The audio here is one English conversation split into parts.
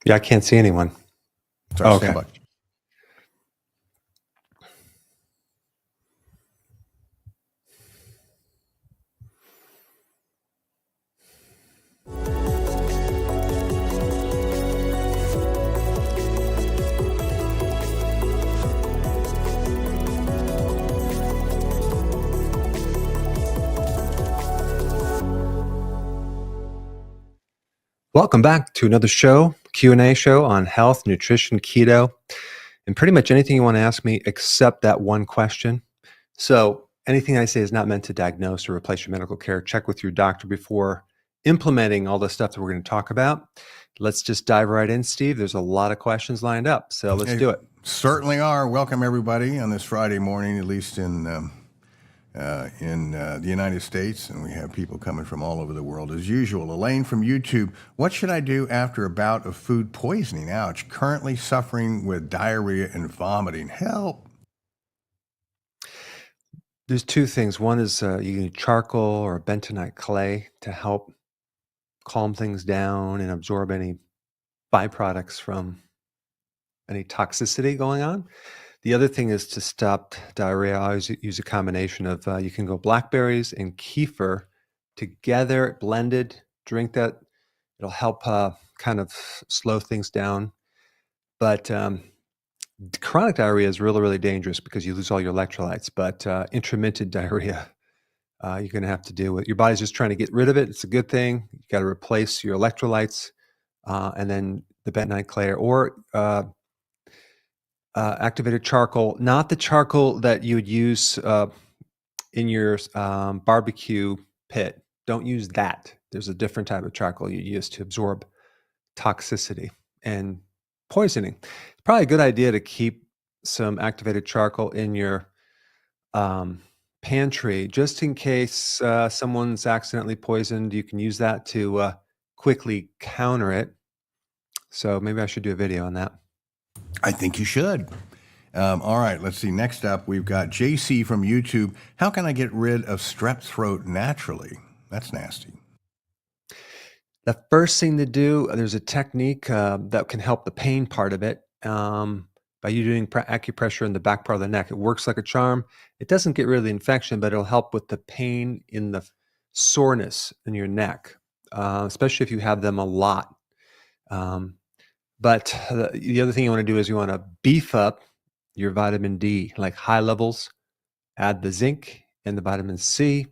Yeah, I can't see anyone. Sorry, Oh, stand okay. by. Welcome back to another show, Q&A show on health, nutrition, keto, and pretty much anything you want to ask me except that one question. So anything I say is not meant to diagnose or replace your medical care. Check with your doctor before implementing all the stuff that we're going to talk about. Let's just dive right in, Steve. There's a lot of questions lined up, so let's do it. Certainly are. Welcome everybody on this Friday morning, at least in the United States, and we have people coming from all over the world as usual. Elaine from YouTube, what should I do after a bout of food poisoning? Ouch, currently suffering with diarrhea and vomiting. Help. There's two things. One is you need charcoal or bentonite clay to help calm things down and absorb any byproducts from any toxicity going on. The other thing is to stop diarrhea. I always use a combination of you can go blackberries and kefir together, blended. Drink that. It'll help kind of slow things down. But chronic diarrhea is really, really dangerous because you lose all your electrolytes. But intermittent diarrhea, you're going to have to deal with. Your body's just trying to get rid of it. It's a good thing. You got to replace your electrolytes and then the bentonite clay or activated charcoal, not the charcoal that you would use in your barbecue pit. Don't use that. There's a different type of charcoal you use to absorb toxicity and poisoning. It's probably a good idea to keep some activated charcoal in your pantry just in case someone's accidentally poisoned. You can use that to quickly counter it. So maybe I should do a video on that. I think you should. All right, let's see. Next up, we've got JC from YouTube. How can I get rid of strep throat naturally? That's nasty. The first thing to do, there's a technique that can help the pain part of it by you doing acupressure in the back part of the neck. It works like a charm. It doesn't get rid of the infection, but it'll help with the pain in the soreness in your neck, especially if you have them a lot. But the other thing you want to do is you want to beef up your vitamin D, like high levels. Add the zinc and the vitamin C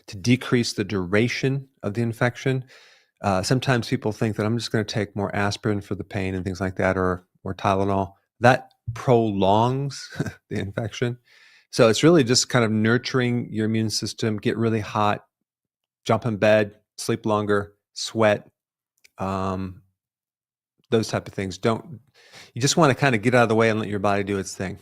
to decrease the duration of the infection. Sometimes people think that I'm just going to take more aspirin for the pain and things like that, or Tylenol. That prolongs the infection. So it's really just kind of nurturing your immune system, get really hot, jump in bed, sleep longer, sweat, those type of things. You just want to kind of get out of the way and let your body do its thing.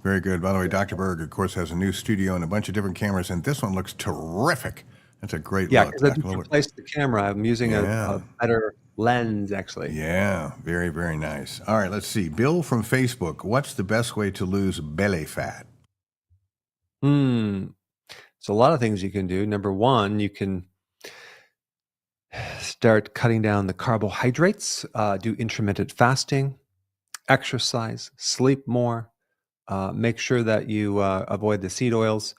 Very good. By the way, Dr. Berg, of course, has a new studio and a bunch of different cameras, and this one looks terrific. That's a great Yeah, look. because I just replaced the camera. I'm using a better lens, actually. Yeah, very, very nice. All right, let's see. Bill from Facebook, what's the best way to lose belly fat? So a lot of things you can do. Number one, you can start cutting down the carbohydrates, do intermittent fasting, exercise, sleep more, make sure that you avoid the seed oils,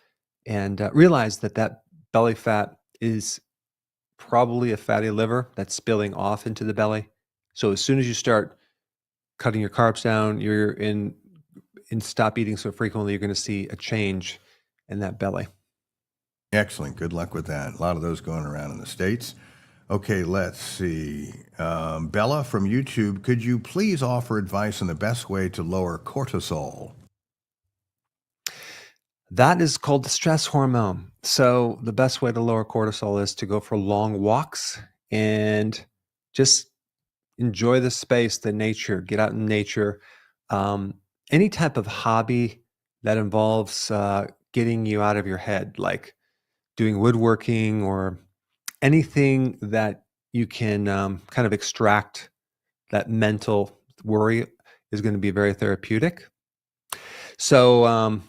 and realize that belly fat is probably a fatty liver that's spilling off into the belly. So as soon as you start cutting your carbs down, you're in stop eating so frequently, you're going to see a change in that belly. Excellent. Good luck with that. A lot of those going around in the States. Okay, let's see. Bella from YouTube, could you please offer advice on the best way to lower cortisol? That is called the stress hormone. So the best way to lower cortisol is to go for long walks and just enjoy the space, the nature, get out in nature. Any type of hobby that involves getting you out of your head, like doing woodworking or anything that you can kind of extract that mental worry is going to be very therapeutic. So,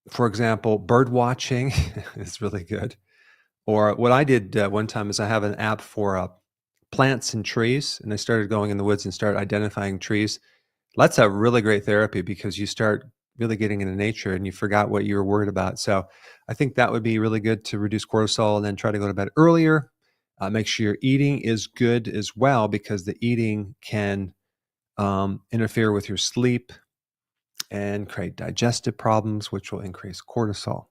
for example, bird watching is really good. Or what I did one time is I have an app for plants and trees, and I started going in the woods and started identifying trees. That's a really great therapy because you start really getting into nature and you forgot what you were worried about. So I think that would be really good to reduce cortisol and then try to go to bed earlier. Make sure your eating is good as well because the eating can interfere with your sleep and create digestive problems, which will increase cortisol.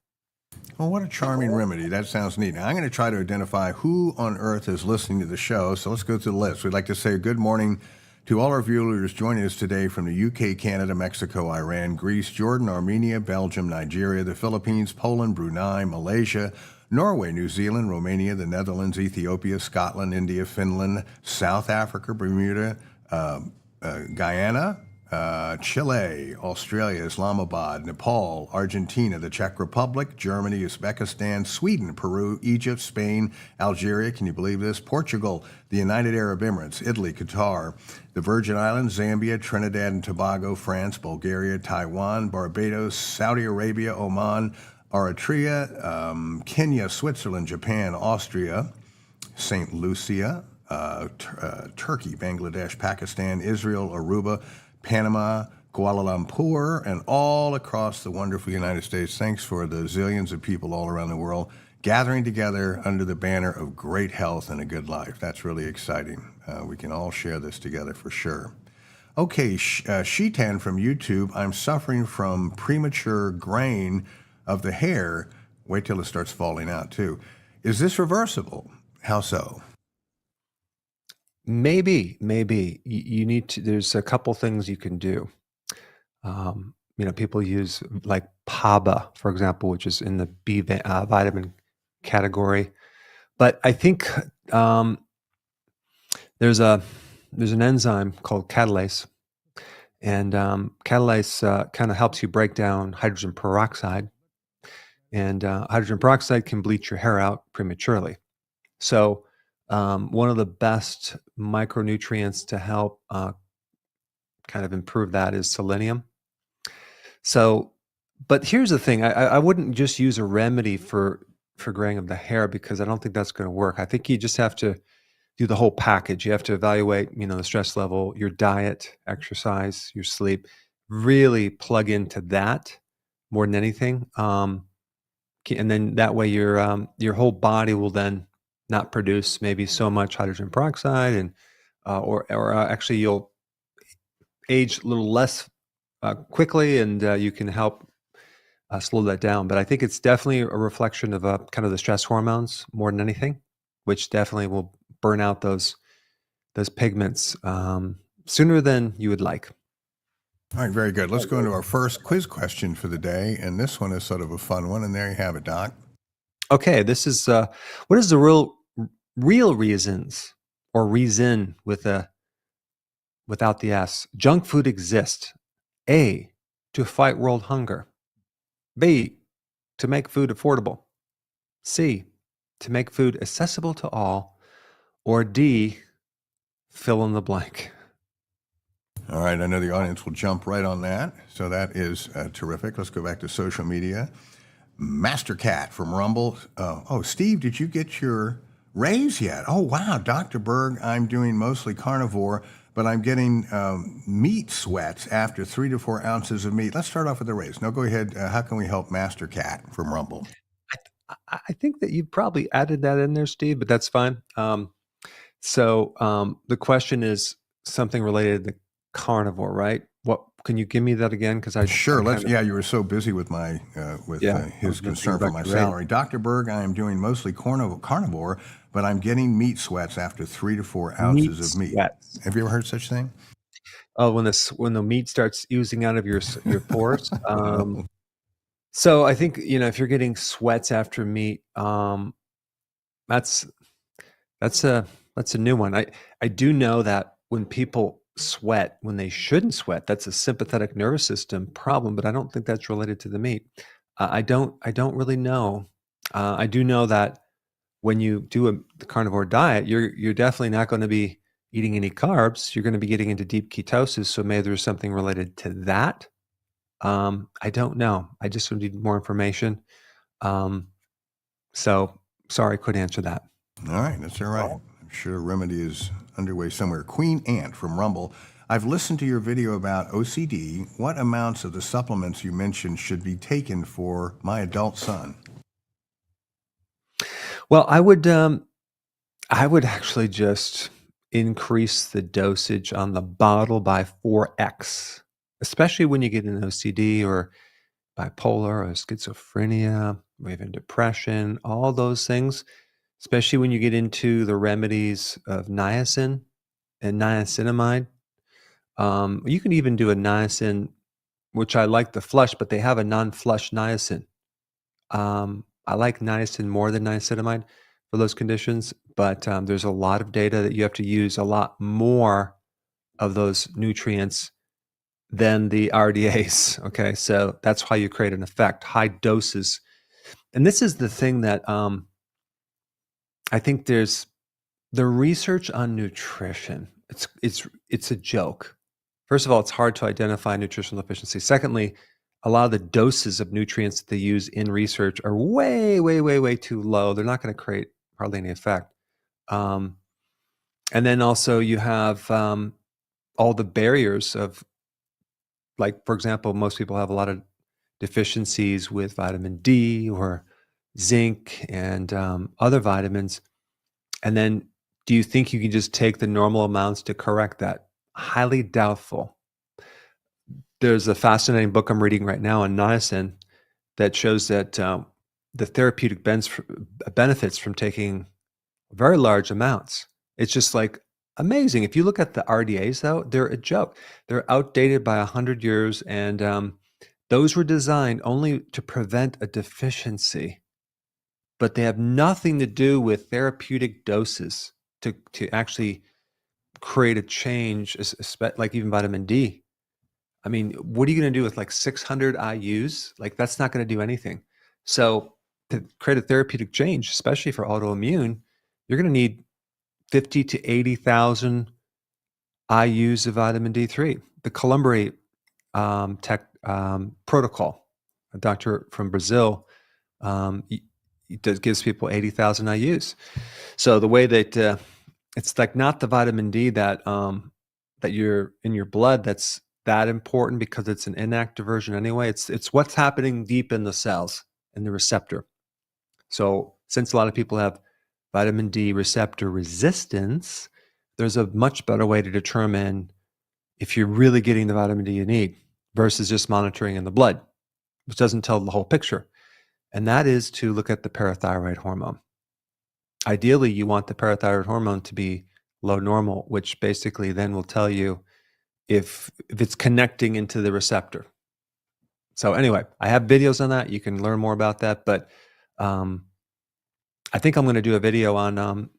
Well, what a charming remedy. That sounds neat. Now, I'm going to try to identify who on earth is listening to the show. So let's go through the list. We'd like to say good morning to all our viewers joining us today from the UK, Canada, Mexico, Iran, Greece, Jordan, Armenia, Belgium, Nigeria, the Philippines, Poland, Brunei, Malaysia, Norway, New Zealand, Romania, the Netherlands, Ethiopia, Scotland, India, Finland, South Africa, Bermuda, Guyana, Chile, Australia, Islamabad, Nepal, Argentina, the Czech Republic, Germany, Uzbekistan, Sweden, Peru, Egypt, Spain, Algeria, can you believe this? Portugal, the United Arab Emirates, Italy, Qatar, the Virgin Islands, Zambia, Trinidad and Tobago, France, Bulgaria, Taiwan, Barbados, Saudi Arabia, Oman, Eritrea, Kenya, Switzerland, Japan, Austria, St. Lucia, Turkey, Bangladesh, Pakistan, Israel, Aruba, Panama, Kuala Lumpur, and all across the wonderful United States. Thanks for the zillions of people all around the world gathering together under the banner of great health and a good life. That's really exciting. We can all share this together for sure. Okay, Sheetan from YouTube. I'm suffering from premature graying of the hair. Wait till it starts falling out, too. Is this reversible? How so? Maybe you need to. There's a couple things you can do. People use like PABA, for example, which is in the vitamin category. But I think there's an enzyme called catalase, and catalase kind of helps you break down hydrogen peroxide, and hydrogen peroxide can bleach your hair out prematurely. So one of the best micronutrients to help kind of improve that is selenium. So, but here's the thing: I wouldn't just use a remedy for graying of the hair because I don't think that's going to work. I think you just have to do the whole package. You have to evaluate, the stress level, your diet, exercise, your sleep. Really plug into that more than anything, and then that way your whole body will then not produce maybe so much hydrogen peroxide, and or actually you'll age a little less quickly, and you can help slow that down. But I think it's definitely a reflection of kind of the stress hormones more than anything, which definitely will burn out those pigments sooner than you would like. All right, very good. Let's go into our first quiz question for the day, and this one is sort of a fun one, and there you have it, Doc. Okay, this is what is the real reasons or reason without the S? Junk food exists. A, to fight world hunger. B, to make food affordable. C, to make food accessible to all. Or D, fill in the blank. All right, I know the audience will jump right on that, so that is terrific. Let's go back to social media. Master Cat from Rumble. Steve, did you get your raise yet? Oh, wow, Dr. Berg, I'm doing mostly carnivore, but I'm getting meat sweats after 3 to 4 ounces of meat. Let's start off with the raise. No, go ahead. How can we help Master Cat from Rumble? I think that you probably added that in there, Steve, but that's fine. So the question is something related to carnivore, right? What can you give me that again? Because sure. You were so busy with my his concern for my salary. Dr. Berg, I am doing mostly carnivore, but I'm getting meat sweats after 3 to 4 ounces of meat. Sweats. Have you ever heard such thing? Oh, when the meat starts oozing out of your pores. So I think if you're getting sweats after meat, that's a new one. I do know that when people sweat when they shouldn't sweat, that's a sympathetic nervous system problem, but I don't think that's related to the meat. I don't really know. I do know that when you do the carnivore diet, you're definitely not going to be eating any carbs. You're going to be getting into deep ketosis. So maybe there's something related to that. I don't know. I just need more information. So sorry, I couldn't answer that. All right, that's all right. I'm Sure, remedy is underway somewhere. Queen Ant from Rumble. I've listened to your video about OCD. What amounts of the supplements you mentioned should be taken for my adult son? Well, I would actually just increase the dosage on the bottle by 4x, especially when you get an OCD or bipolar or schizophrenia or even depression, all those things, especially when you get into the remedies of niacin and niacinamide. You can even do a niacin, which I like the flush, but they have a non-flush niacin. I like niacin more than niacinamide for those conditions, but there's a lot of data that you have to use a lot more of those nutrients than the RDAs. Okay, so that's why you create an effect, high doses. And this is the thing that I think there's the research on nutrition. It's a joke. First of all, it's hard to identify nutritional deficiency. Secondly, a lot of the doses of nutrients that they use in research are way, way, way, way too low. They're not going to create hardly any effect. Um, and then also you have all the barriers of, like, for example, most people have a lot of deficiencies with vitamin D or zinc and other vitamins. And then do you think you can just take the normal amounts to correct that? Highly doubtful. There's a fascinating book I'm reading right now on niacin that shows that the therapeutic benefits from taking very large amounts. It's just like amazing. If you look at the RDAs, though, they're a joke. They're outdated by 100 years, and those were designed only to prevent a deficiency, but they have nothing to do with therapeutic doses to actually create a change, like even vitamin D. I mean, what are you going to do with like 600 IUs? Like, that's not going to do anything. So to create a therapeutic change, especially for autoimmune, you're going to need 50 to 80,000 IUs of vitamin D3. The Columbrate protocol, a doctor from Brazil, gives people 80,000 IUs. So the way that it's like not the vitamin D that you're in your blood that's that important because it's an inactive version anyway. It's what's happening deep in the cells in the receptor. So since a lot of people have vitamin D receptor resistance, there's a much better way to determine if you're really getting the vitamin D you need versus just monitoring in the blood, which doesn't tell the whole picture. And that is to look at the parathyroid hormone. Ideally, you want the parathyroid hormone to be low normal, which basically then will tell you if it's connecting into the receptor. So anyway, I have videos on that. You can learn more about that. But I think I'm going to do a video on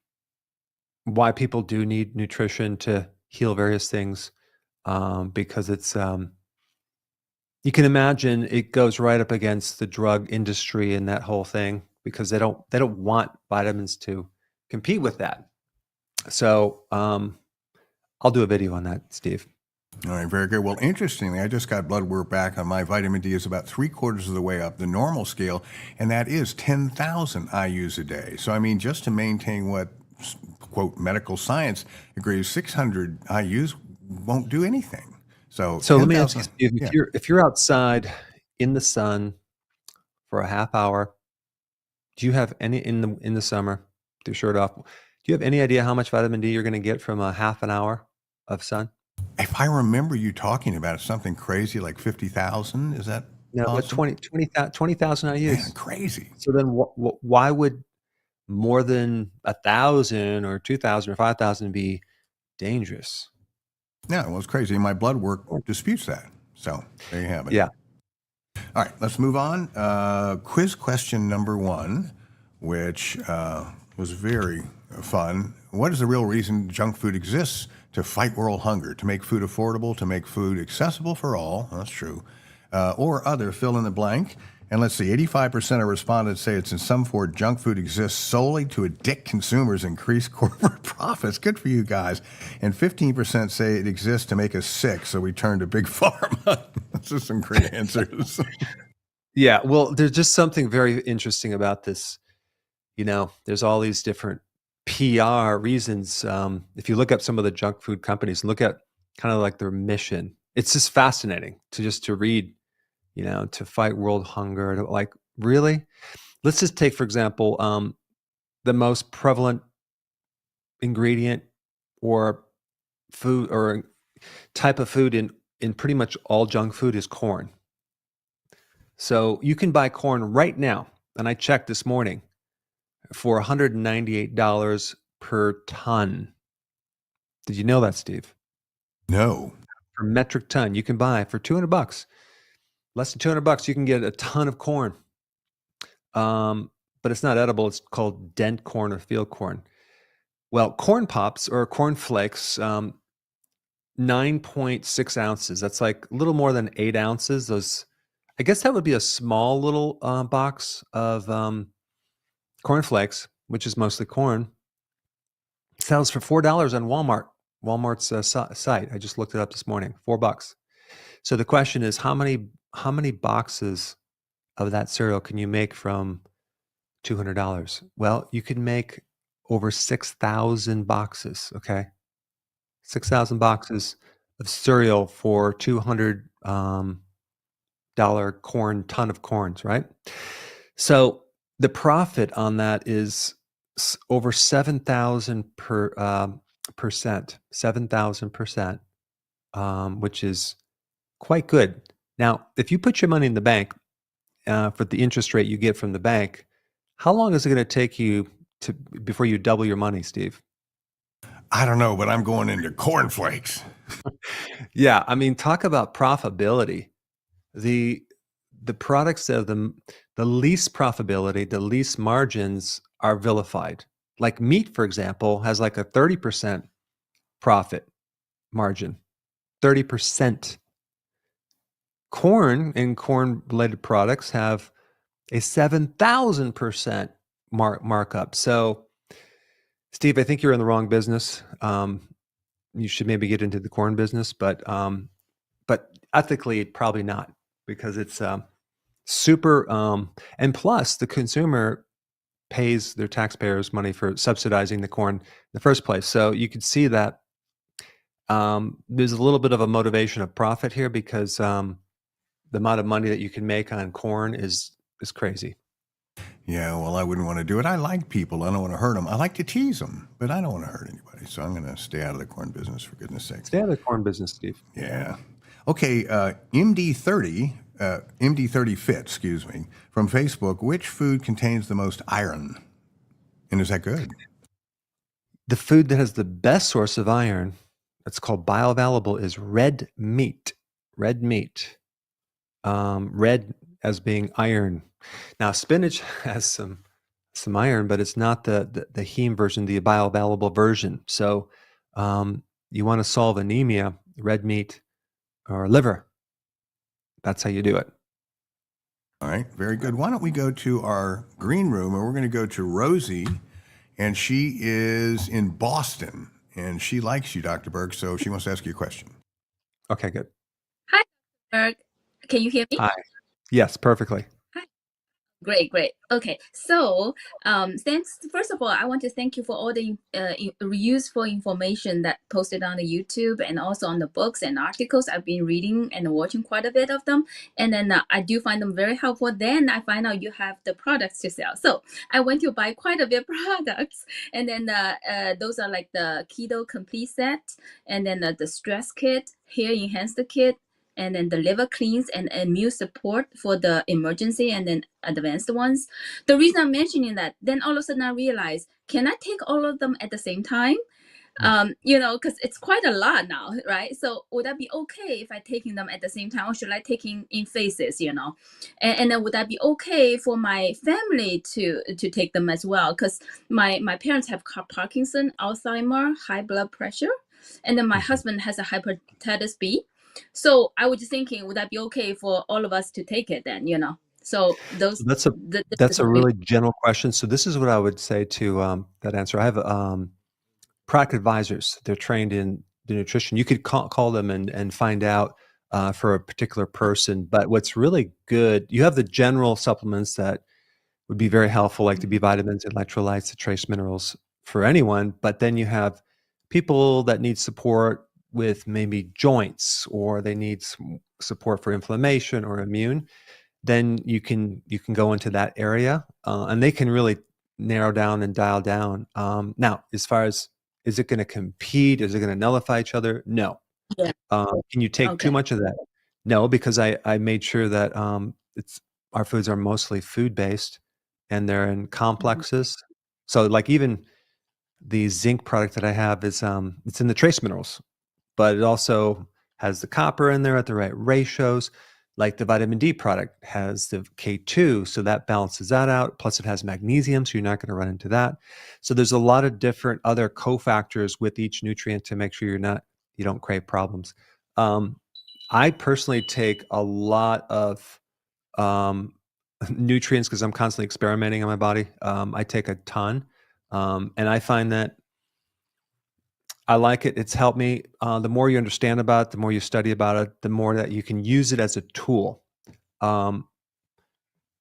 why people do need nutrition to heal various things, because it's you can imagine it goes right up against the drug industry and that whole thing because they don't want vitamins to compete with that. So I'll do a video on that, Steve. All right, very good. Well, interestingly, I just got blood work back on my vitamin D is about 3/4 of the way up the normal scale, and that is 10,000 IUs a day. So, I mean, just to maintain what, quote, medical science agrees, 600 IUs won't do anything. So let me ask you, 10,000, Steve, yeah. if you're outside in the sun for a half hour, do you have any in the summer, with your shirt off? Do you have any idea how much vitamin D you're going to get from a half an hour of sun? If I remember you talking about it, something crazy like 50,000, is that No, possible? 20,000 Man, IUs. crazy. So then, why would more than 1,000 or 2,000 or 5,000 be dangerous? Yeah, well, it's crazy. My blood work disputes that. So there you have it. Yeah. All right, let's move on. Quiz question number 1, which was very fun. What is the real reason junk food exists? To fight world hunger, to make food affordable, to make food accessible for all. That's true. Or other, fill in the blank. And let's see, 85% of respondents say it's in some form junk food exists solely to addict consumers, increase corporate profits. Good for you guys. And 15% say it exists to make us sick, so we turn to big pharma. Those are some great answers. Yeah. Well, there's just something very interesting about this. You know, there's all these different PR reasons. If you look up some of the junk food companies and look at kind of like their mission, it's just fascinating to read, to fight world hunger. Like, really? Let's just take, for example, the most prevalent ingredient or food or type of food in pretty much all junk food is corn. So you can buy corn right now, and I checked this morning, for $198 per ton. Did you know that, Steve? No. Per metric ton, you can buy for $200, less than $200, you can get a ton of corn. But it's not edible. It's called dent corn or field corn. Well, corn pops or corn flakes, 9.6 ounces. That's like a little more than 8 ounces. I guess that would be a small little box of corn flakes, which is mostly corn. Sells for $4 on Walmart's site. I just looked it up this morning. $4. So the question is, how many boxes of that cereal can you make from $200? Well, you can make over 6,000 boxes. Okay, 6,000 boxes of cereal for $200 ton of corns, right? So the profit on that is over 7,000 percent, 7,000%, which is quite good. Now, if you put your money in the bank for the interest rate you get from the bank, how long is it going to take you before you double your money, Steve? I don't know, but I'm going into cornflakes. Yeah, I mean, talk about profitability. The products that have the least profitability, the least margins are vilified. Like meat, for example, has like a 30% profit margin. 30%. Corn and corn-related products have a 7,000% markup. So, Steve, I think you're in the wrong business. You should maybe get into the corn business, but ethically, probably not, because it's super. And plus, the consumer pays their taxpayers money for subsidizing the corn in the first place. So you could see that there's a little bit of a motivation of profit here, because the amount of money that you can make on corn is crazy. Yeah, well, I wouldn't want to do it. I like people. I don't want to hurt them. I like to tease them, but I don't want to hurt anybody. So I'm going to stay out of the corn business, for goodness sake. Stay out of the corn business, Steve. Yeah. Okay, MD30 Fit, excuse me, from Facebook. Which food contains the most iron? And is that good? The food that has the best source of iron, that's called bioavailable, is red meat. Red meat. Red as being iron. Now, spinach has some iron, but it's not the heme version, the bioavailable version. So you want to solve anemia, red meat or liver. That's how you do it. All right, very good. Why don't we go to our green room, and we're going to go to Rosie, and she is in Boston, and she likes you, Dr. Berg, so she wants to ask you a question. Okay, good. Hi, Berg. Can you hear me? Hi. Yes, perfectly. Hi. Great. Okay, so thanks. First of all, I want to thank you for all the useful information that posted on the YouTube and also on the books and articles. I've been reading and watching quite a bit of them, and then I do find them very helpful. Then I find out you have the products to sell, so I went to buy quite a bit of products, and then those are like the keto complete set, and then the stress kit, hair enhancer kit, and then the liver cleans and immune support for the emergency and then advanced ones. The reason I'm mentioning that, then all of a sudden I realized, can I take all of them at the same time? Because it's quite a lot now, right? So would that be okay if I taking them at the same time, or should I taking in phases, And then would that be okay for my family to take them as well? Because my parents have Parkinson, Alzheimer, high blood pressure, and then my husband has a hepatitis B. So I was just thinking, would that be okay for all of us to take it then, So those. That's a really general question. So this is what I would say to that answer. I have product advisors. They're trained in the nutrition. You could call them and find out for a particular person. But what's really good, you have the general supplements that would be very helpful, like the B vitamins, electrolytes, the trace minerals for anyone, but then you have people that need support with maybe joints, or they need support for inflammation or immune. Then you can go into that area, and they can really narrow down and dial down. Now, as far as, is it going to compete? Is it going to nullify each other? No. Yeah. Can you take too Okay. much of that? No, because I made sure that our foods are mostly food based, and they're in complexes. So like even the zinc product that I have is it's in the trace minerals, but it also has the copper in there at the right ratios. Like the vitamin D product has the K2, so that balances that out. Plus, it has magnesium, so you're not going to run into that. So there's a lot of different other cofactors with each nutrient to make sure you don't create problems. I personally take a lot of um, nutrients because I'm constantly experimenting on my body. I take a ton, and I find that I like it. It's helped me. The more you understand about it, the more you study about it, the more that you can use it as a tool.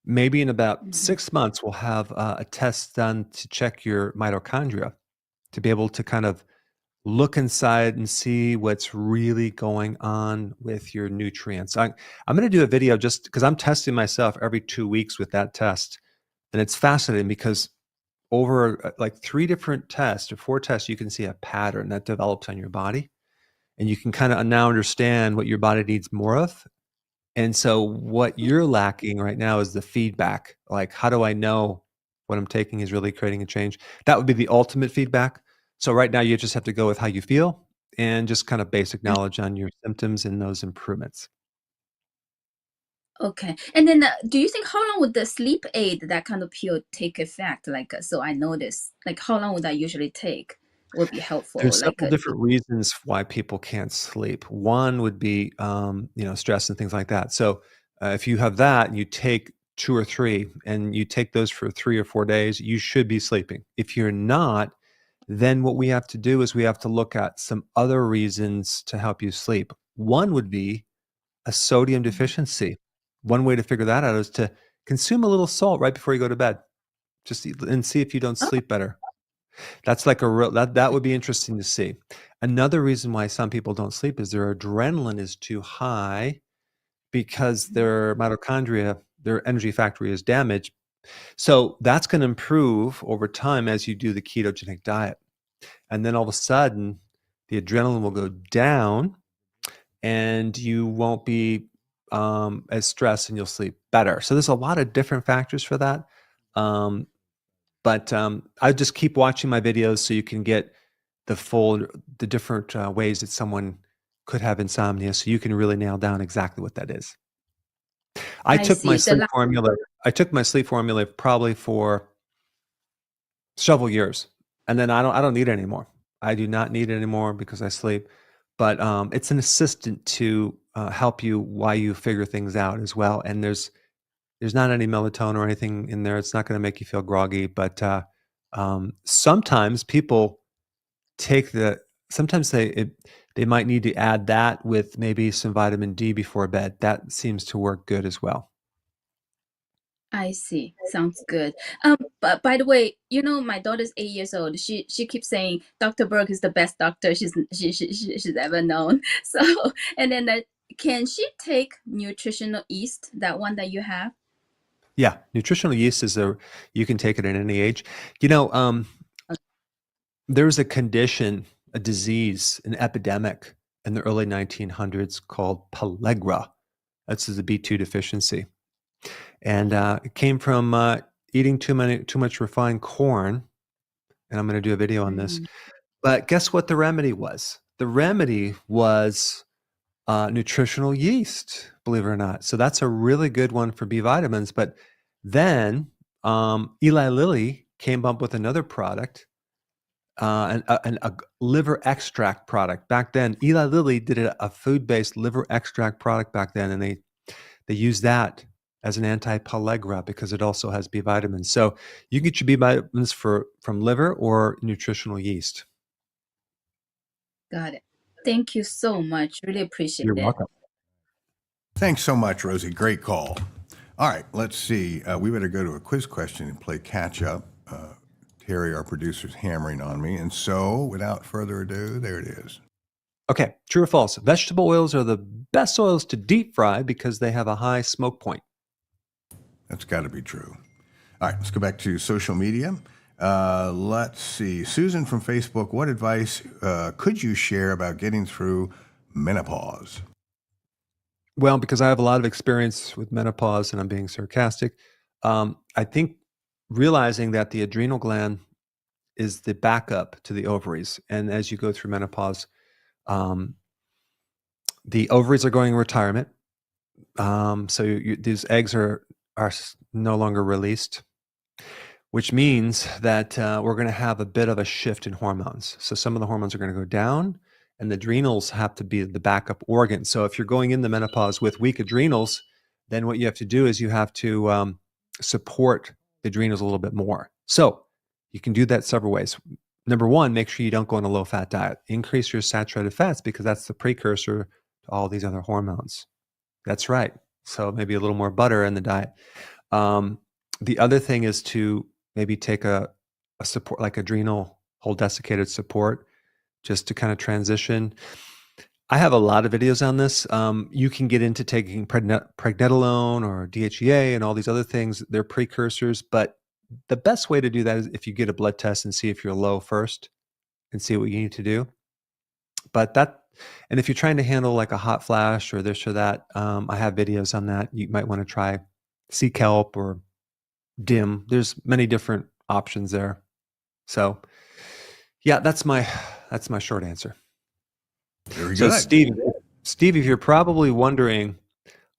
Maybe in about 6 months, we'll have a test done to check your mitochondria, to be able to kind of look inside and see what's really going on with your nutrients. I'm going to do a video just because I'm testing myself every 2 weeks with that test. And it's fascinating because over like 3 different tests or 4 tests, you can see a pattern that develops on your body. And you can kind of now understand what your body needs more of. And so what you're lacking right now is the feedback. Like, how do I know what I'm taking is really creating a change? That would be the ultimate feedback. So right now you just have to go with how you feel and just kind of basic knowledge on your symptoms and those improvements. Okay. And then do you think how long would the sleep aid, that kind of pill, take effect? Like, so I notice, like, how long would that usually take? Would be helpful. There's Like, several different reasons why people can't sleep. One would be, stress and things like that. So if you have that and you take 2 or 3 and you take those for 3 or 4 days, you should be sleeping. If you're not, then what we have to do is we have to look at some other reasons to help you sleep. One would be a sodium deficiency. One way to figure that out is to consume a little salt right before you go to bed, and see if you don't oh, sleep better. That's like a real that would be interesting to see. Another reason why some people don't sleep is their adrenaline is too high because their mitochondria, their energy factory is damaged. So that's going to improve over time as you do the ketogenic diet. And then all of a sudden, the adrenaline will go down and you won't be as stressed and you'll sleep better. So there's a lot of different factors for that. Um, but I just keep watching my videos so you can get the different ways that someone could have insomnia, so you can really nail down exactly what that is. I I took my see. sleep formula. I took my sleep formula probably for several years, and then I don't need it anymore. I do not need it anymore because I sleep. But it's an assistant to help you while you figure things out as well. And there's not any melatonin or anything in there. It's not going to make you feel groggy. But sometimes people take sometimes they might need to add that with maybe some vitamin D before bed. That seems to work good as well. I see. Sounds good. But by the way, my daughter's 8 years old. She keeps saying Dr. Berg is the best doctor she's ever known. So, and then can she take nutritional yeast, that one that you have? Yeah, nutritional yeast you can take it at any age. You know, there's a condition, a disease, an epidemic in the early 1900s called pellagra. That's the B2 deficiency. And it came from eating too much refined corn. And I'm going to do a video on this. Mm. But guess what the remedy was? The remedy was nutritional yeast, believe it or not. So that's a really good one for B vitamins. But then Eli Lilly came up with another product, a liver extract product. Back then, Eli Lilly did a food-based liver extract product back then, and they used that as an anti-pellagra because it also has B vitamins. So you can get your B vitamins from liver or nutritional yeast. Got it. Thank you so much. Really appreciate You're it. welcome. Thanks so much, Rosie. Great call. All right, let's see. We better go to a quiz question and play catch up. Terry, our producer's hammering on me. And so, without further ado, there it is. Okay, true or false? Vegetable oils are the best oils to deep fry because they have a high smoke point. That's got to be true. All right, let's go back to social media. Let's see. Susan from Facebook, what advice could you share about getting through menopause? Well, because I have a lot of experience with menopause and I'm being sarcastic, I think realizing that the adrenal gland is the backup to the ovaries. And as you go through menopause, um, the ovaries are going in retirement. So these eggs are no longer released, which means that we're going to have a bit of a shift in hormones. So some of the hormones are going to go down, and the adrenals have to be the backup organ. So if you're going into menopause with weak adrenals, then what you have to do is you have to support the adrenals a little bit more. So you can do that several ways. Number one, make sure you don't go on a low-fat diet. Increase your saturated fats because that's the precursor to all these other hormones. That's right. So maybe a little more butter in the diet. The other thing is to maybe take a support like adrenal whole desiccated support just to kind of transition. I have a lot of videos on this. You can get into taking pregnenolone or DHEA and all these other things. They're precursors, but the best way to do that is if you get a blood test and see if you're low first and see what you need to do. And if you're trying to handle like a hot flash or this or that, I have videos on that. You might want to try sea kelp or dim. There's many different options there. So yeah, that's my short answer. Very So good. Steve, if you're probably wondering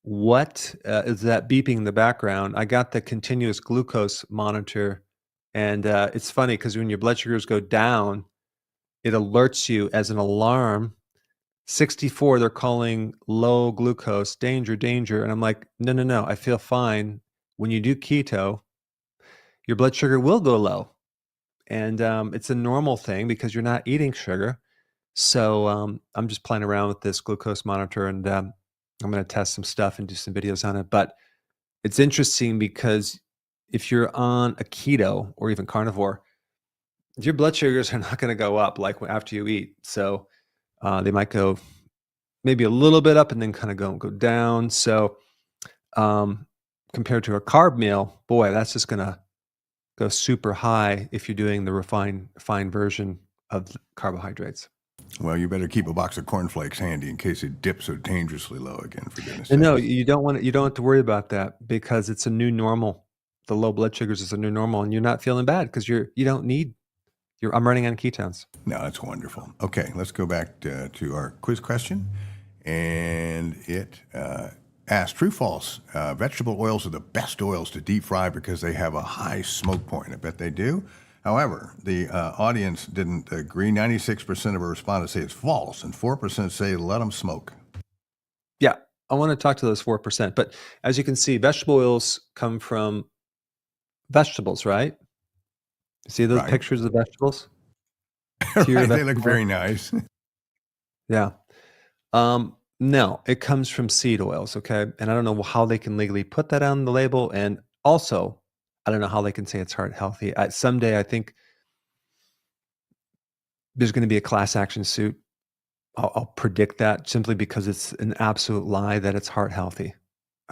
what is that beeping in the background, I got the continuous glucose monitor, and it's funny because when your blood sugars go down, it alerts you as an alarm. 64, they're calling low glucose, danger, danger. And I'm like, no, I feel fine. When you do keto, your blood sugar will go low. And it's a normal thing because you're not eating sugar. So I'm just playing around with this glucose monitor, and I'm going to test some stuff and do some videos on it. But it's interesting because if you're on a keto or even carnivore, your blood sugars are not going to go up like after you eat. So they might go maybe a little bit up and then kind of go down. So compared to a carb meal, boy, that's just going to go super high if you're doing the fine version of carbohydrates. Well, you better keep a box of cornflakes handy in case it dips so dangerously low again, for goodness And no, sakes. you don't have to worry about that because it's a new normal. The low blood sugars is a new normal, and you're not feeling bad because I'm running on ketones. No, that's wonderful. Okay, let's go back to our quiz question. And it asked, true, false, vegetable oils are the best oils to deep fry because they have a high smoke point. I bet they do. However, the audience didn't agree. 96% of our respondents say it's false, and 4% say let them smoke. Yeah, I want to talk to those 4%. But as you can see, vegetable oils come from vegetables, right? See those Right. pictures of vegetables? Right, they look very nice. Yeah. No, it comes from seed oils, okay? And I don't know how they can legally put that on the label. And also, I don't know how they can say it's heart healthy. Someday, I think there's going to be a class action suit. I'll predict that simply because it's an absolute lie that it's heart healthy.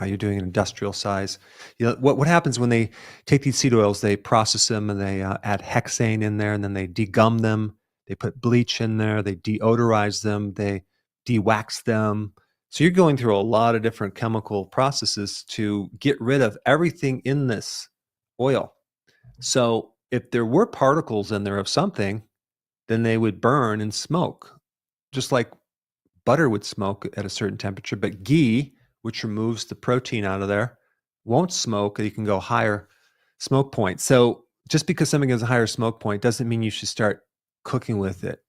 You're doing an industrial size. You know, what happens when they take these seed oils, they process them and they add hexane in there, and then they degum them. They put bleach in there. They deodorize them. They de-wax them. So you're going through a lot of different chemical processes to get rid of everything in this oil. So if there were particles in there of something, then they would burn and smoke, just like butter would smoke at a certain temperature. But ghee, which removes the protein out of there, won't smoke. You can go higher smoke point. So just because something has a higher smoke point doesn't mean you should start cooking with it.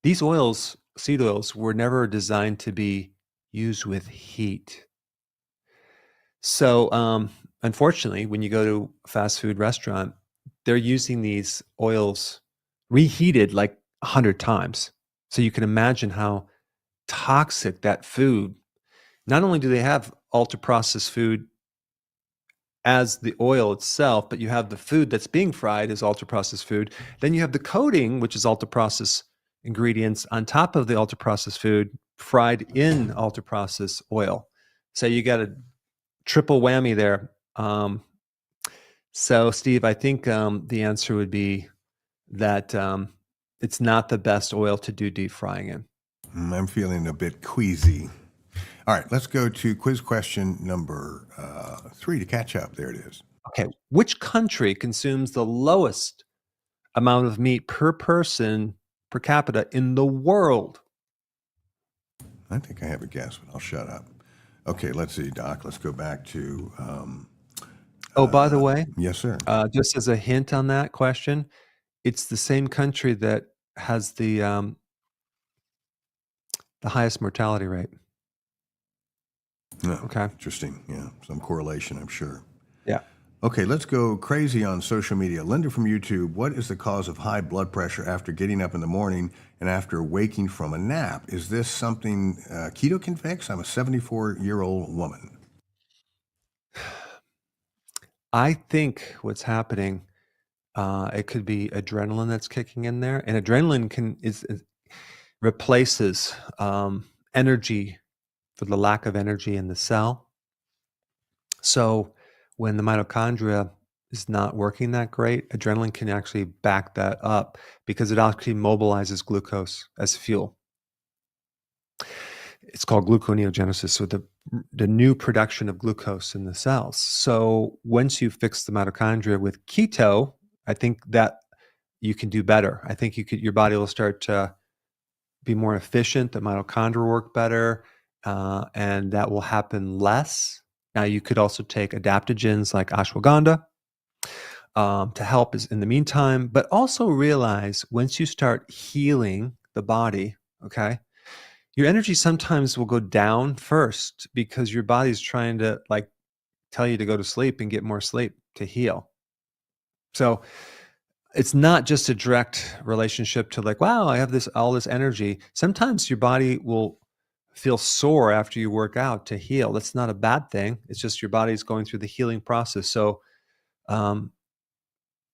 These oils, seed oils, were never designed to be used with heat. So unfortunately, when you go to a fast food restaurant, they're using these oils reheated like 100 times. So you can imagine how toxic that food. Not only do they have ultra processed food as the oil itself, but you have the food that's being fried is ultra-processed food. Then you have the coating, which is ultra-processed ingredients on top of the ultra-processed food, fried in ultra-processed oil. So you got a triple whammy there. So, Steve, I think the answer would be that it's not the best oil to do deep frying in. I'm feeling a bit queasy. All right, let's go to quiz question number 3 to catch up. There it is. Okay, which country consumes the lowest amount of meat per person per capita in the world? I think I have a guess, but I'll shut up. Okay, let's see, Doc. Let's go back to. Oh, by the way, Yes, sir. just as a hint on that question, it's the same country that has the highest mortality rate. No, Okay. interesting. Yeah, some correlation, I'm sure. Yeah. Okay, let's go crazy on social media. Linda from YouTube, what is the cause of high blood pressure after getting up in the morning and after waking from a nap? Is this something keto can fix? I'm a 74-year-old woman. I think what's happening, it could be adrenaline that's kicking in there, and adrenaline replaces energy for the lack of energy in the cell. So when the mitochondria is not working that great, adrenaline can actually back that up because it actually mobilizes glucose as fuel. It's called gluconeogenesis, so the new production of glucose in the cells. So once you fix the mitochondria with keto, I think that you can do better. I think your body will start to be more efficient. The mitochondria work better, and that will happen less. Now, you could also take adaptogens like ashwagandha to help in the meantime, but also realize once you start healing the body, okay, your energy sometimes will go down first because your body's trying to tell you to go to sleep and get more sleep to heal. So it's not just a direct relationship to wow, I have all this energy. Sometimes your body will feel sore after you work out to heal. That's not a bad thing. It's just your body's going through the healing process. So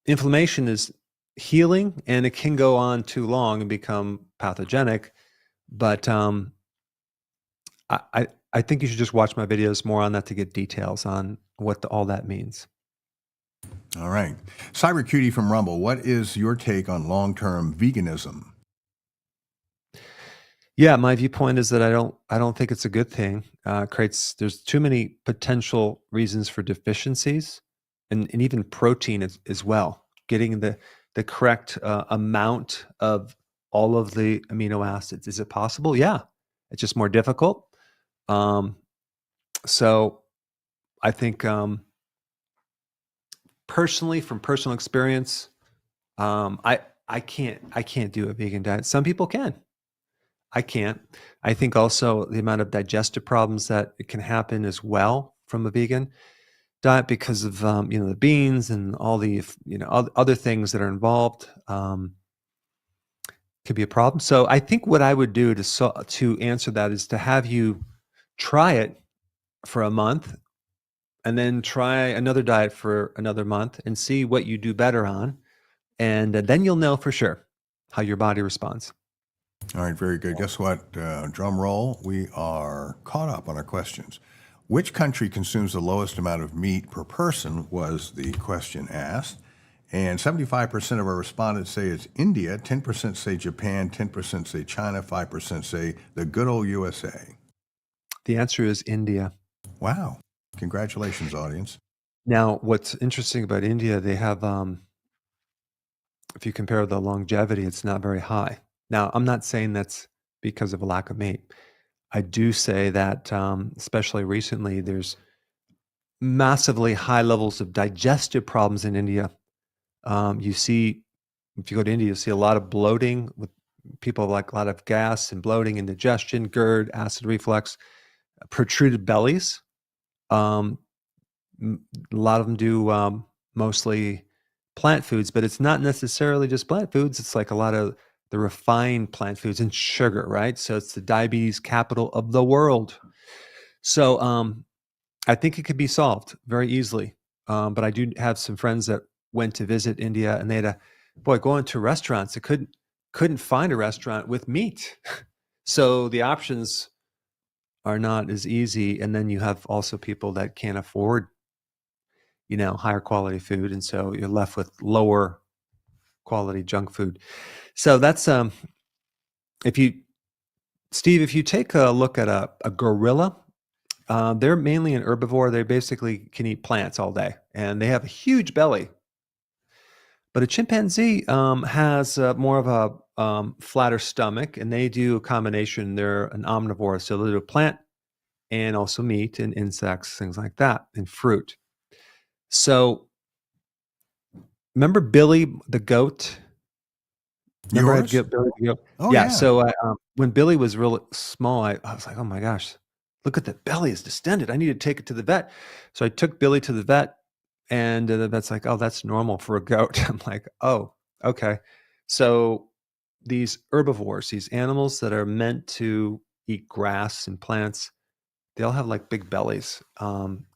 inflammation is healing, and it can go on too long and become pathogenic. But I think you should just watch my videos more on that to get details on what all that means. All right. Cyber Cutie from Rumble, what is your take on long-term veganism? Yeah, my viewpoint is that I don't think it's a good thing. There's too many potential reasons for deficiencies, and even protein as well. Getting the correct amount of all of the amino acids. Is it possible? Yeah, it's just more difficult. So I think personally, from personal experience, I can't do a vegan diet. Some people can. I can't. I think also the amount of digestive problems that it can happen as well from a vegan diet because of the beans and all the other things that are involved could be a problem. So I think what I would do to answer that is to have you try it for a month and then try another diet for another month and see what you do better on, and then you'll know for sure how your body responds. All right, very good. Guess what? Drum roll. We are caught up on our questions. Which country consumes the lowest amount of meat per person was the question asked. And 75% of our respondents say it's India, 10% say Japan, 10% say China, 5% say the good old USA. The answer is India. Wow. Congratulations, audience. Now, what's interesting about India, they have, if you compare the longevity, it's not very high. Now, I'm not saying that's because of a lack of meat. I do say that, especially recently, there's massively high levels of digestive problems in India. If you go to India, you see a lot of bloating with people like a lot of gas and bloating, indigestion, GERD, acid reflux, protruded bellies. A lot of them do mostly plant foods, but it's not necessarily just plant foods. It's like a lot of the refined plant foods and sugar, right? So it's the diabetes capital of the world. So I think it could be solved very easily. but I do have some friends that went to visit India, and they had going to restaurants. They couldn't find a restaurant with meat, so the options are not as easy. And then you have also people that can't afford, higher quality food, and so you're left with lower quality junk food. So that's if you Steve, if you take a look at a gorilla, they're mainly an herbivore. They basically can eat plants all day, and they have a huge belly. But a chimpanzee has more of a flatter stomach, and they do a combination. They're an omnivore, so they do plant and also meat and insects, things like that, and fruit. So remember Billy the goat? Remember Yours? Billy the goat? Oh, Yeah. yeah. So when Billy was real small, I was like, oh my gosh, look at the belly is distended. I need to take it to the vet. So I took Billy to the vet, and the vet's like, oh, that's normal for a goat. I'm like, oh, okay. So these herbivores, these animals that are meant to eat grass and plants, they all have like big bellies.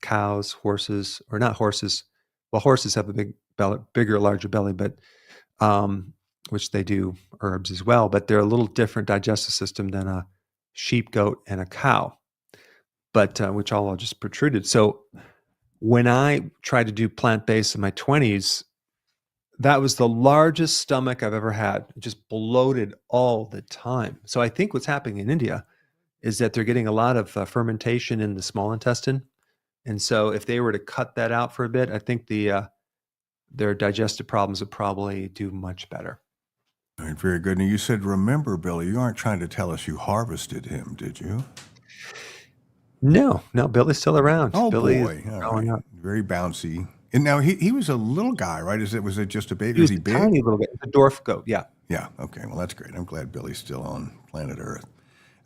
Cows, horses, or not horses. Well, horses have a big belly, bigger, larger belly, but which they do herbs as well. But they're a little different digestive system than a sheep, goat, and a cow. But which all are just protruded. So when I tried to do plant-based in my 20s, that was the largest stomach I've ever had, just bloated all the time. So I think what's happening in India is that they're getting a lot of fermentation in the small intestine. And so if they were to cut that out for a bit, I think their digestive problems would probably do much better. All right, very good. And you said, remember, Billy, you aren't trying to tell us you harvested him, did you? No, Billy's still around. Oh, Billy boy. is All growing right. up. Very bouncy. And now he was a little guy, right? Was it just a baby? He Was was he a big? tiny little bit. The dwarf goat, yeah. Yeah. Okay. Well, that's great. I'm glad Billy's still on planet Earth.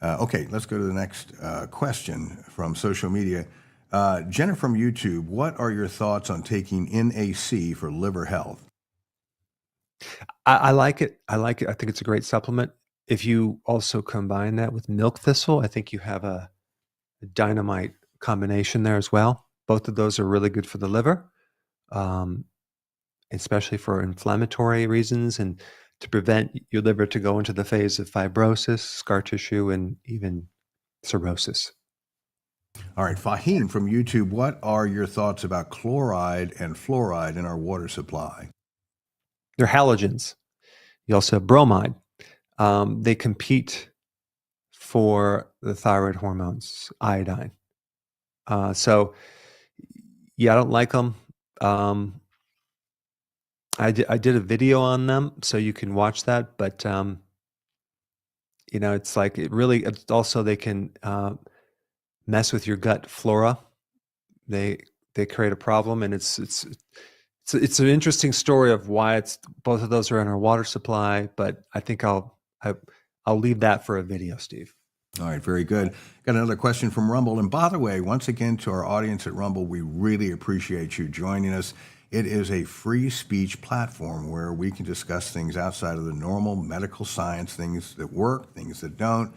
Okay, let's go to the next question from social media. Jenna from YouTube, what are your thoughts on taking NAC for liver health? I like it. I like it. I think it's a great supplement. If you also combine that with milk thistle, I think you have a dynamite combination there as well. Both of those are really good for the liver, um, especially for inflammatory reasons and to prevent your liver to go into the phase of fibrosis, scar tissue, and even cirrhosis. All right, Fahim from YouTube, what are your thoughts about chloride and fluoride in our water supply? They're halogens. You also have bromide. They compete for the thyroid hormones, iodine. So, yeah, I don't like them. I did a video on them, so you can watch that. But it's like it's also they can mess with your gut flora. They create a problem, and it's an interesting story of why it's both of those are in our water supply. But I think I'll leave that for a video, Steve. All right, very good. Got another question from Rumble. And by the way, once again, to our audience at Rumble, we really appreciate you joining us. It is a free speech platform where we can discuss things outside of the normal medical science, things that work, things that don't,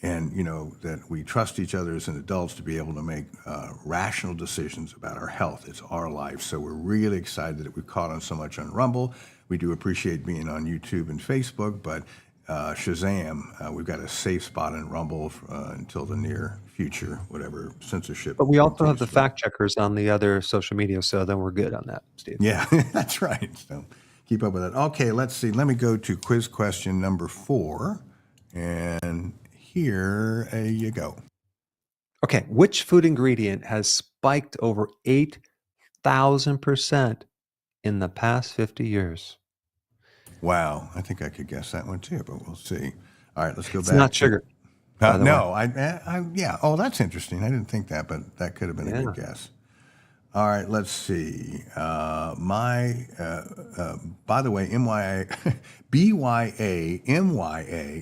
and that we trust each other as adults to be able to make rational decisions about our health. It's our life. So we're really excited that we've caught on so much on Rumble. We do appreciate being on YouTube and Facebook, but Shazam, we've got a safe spot in Rumble until the near future, whatever censorship. But we also have the fact checkers on the other social media, so then we're good on that, Steve. Yeah, that's right. So keep up with that. Okay, let's see. Let me go to quiz question number 4. And here you go. Okay, which food ingredient has spiked over 8,000% in the past 50 years? Wow, I think I could guess that one too, but we'll see. All right, let's go back. It's not sugar. By the No, way. yeah. Oh, that's interesting. I didn't think that, but that could have been a good guess. All right, let's see. By the way, BYA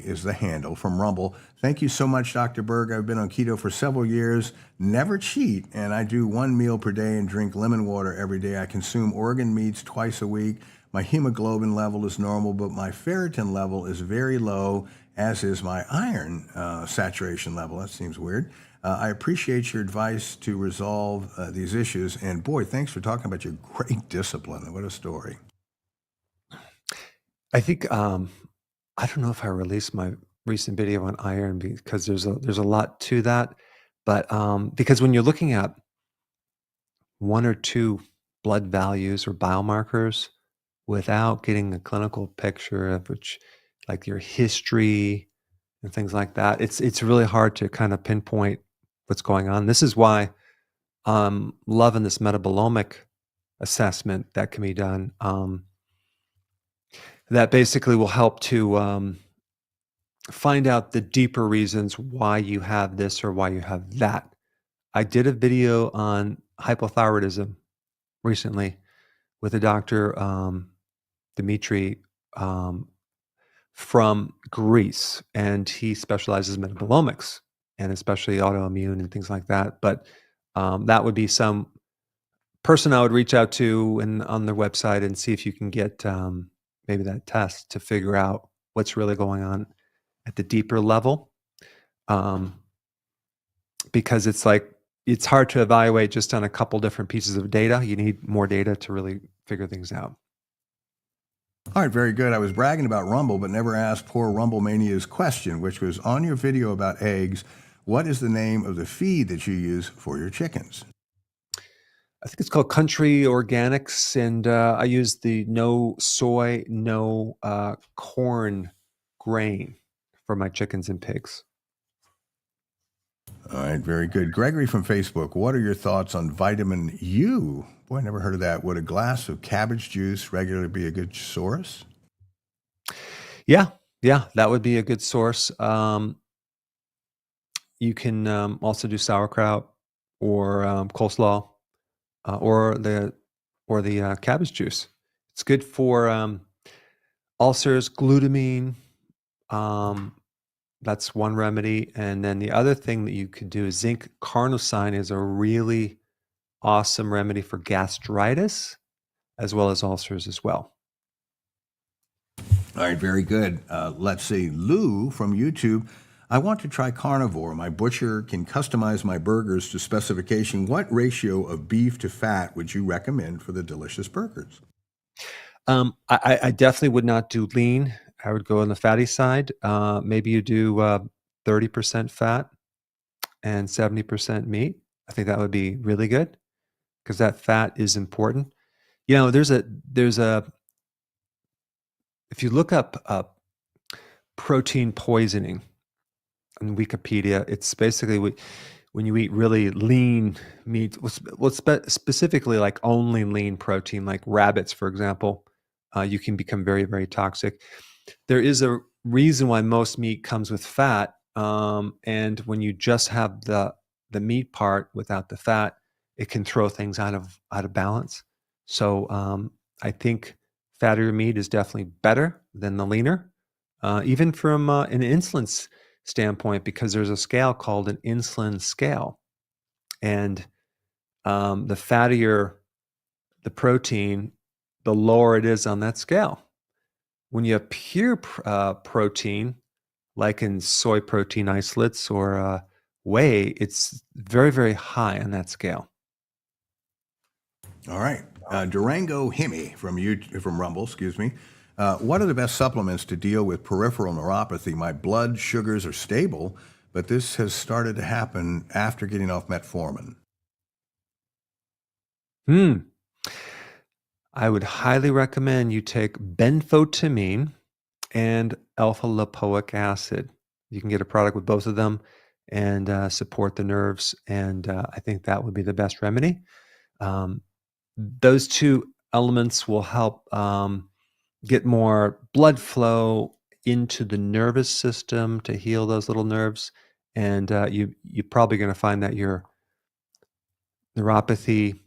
is the handle from Rumble. Thank you so much, Dr. Berg. I've been on keto for several years, never cheat, and I do 1 meal per day and drink lemon water every day. I consume organ meats twice a week. My hemoglobin level is normal, but my ferritin level is very low, as is my iron saturation level. That seems weird. I appreciate your advice to resolve these issues. And boy, thanks for talking about your great discipline. What a story. I think I don't know if I released my recent video on iron because there's a lot to that, but because when you're looking at one or two blood values or biomarkers without getting a clinical picture of which, like your history and things like that, it's really hard to kind of pinpoint what's going on. This is why I'm loving this metabolomic assessment that can be done. That basically will help to find out the deeper reasons why you have this or why you have that. I did a video on hypothyroidism recently with a doctor, Dimitri, um, from Greece, and he specializes in metabolomics and especially autoimmune and things like that. But that would be some person I would reach out to and on their website and see if you can get maybe that test to figure out what's really going on at the deeper level. Because it's hard to evaluate just on a couple different pieces of data. You need more data to really figure things out. All right, very good. I was bragging about Rumble, but never asked poor Rumble Mania's question, which was on your video about eggs. What is the name of the feed that you use for your chickens? I think it's called Country Organics, and I use the no soy, no corn grain for my chickens and pigs. All right, very good. Gregory from Facebook, what are your thoughts on vitamin U? Boy, I never heard of that. Would a glass of cabbage juice regularly be a good source? Yeah, that would be a good source. You can also do sauerkraut or coleslaw or the cabbage juice. It's good for ulcers, glutamine. That's one remedy. And then the other thing that you could do is zinc carnosine is a really awesome remedy for gastritis as well as ulcers as well. All right, very good. Let's see. Lou from YouTube. I want to try carnivore. My butcher can customize my burgers to specification. What ratio of beef to fat would you recommend for the delicious burgers? I definitely would not do lean. I would go on the fatty side. Maybe you do 30% fat and 70% meat. I think that would be really good because that fat is important. You know, there's a if you look up protein poisoning on Wikipedia, it's basically when you eat really lean meat, specifically like only lean protein, like rabbits, for example, you can become very, very toxic. There is a reason why most meat comes with fat, and when you just have the meat part without the fat, it can throw things out of balance. So I think fattier meat is definitely better than the leaner, even from an insulin standpoint, because there's a scale called an insulin scale, and the fattier the protein, the lower it is on that scale. When you have pure protein, like in soy protein isolates or whey, it's very, very high on that scale. All right. Durango Himi from Rumble, excuse me. What are the best supplements to deal with peripheral neuropathy? My blood sugars are stable, but this has started to happen after getting off metformin. I would highly recommend you take benfotiamine and alpha lipoic acid. You can get a product with both of them and support the nerves, and I think that would be the best remedy. Those two elements will help get more blood flow into the nervous system to heal those little nerves, and you're probably going to find that your neuropathy,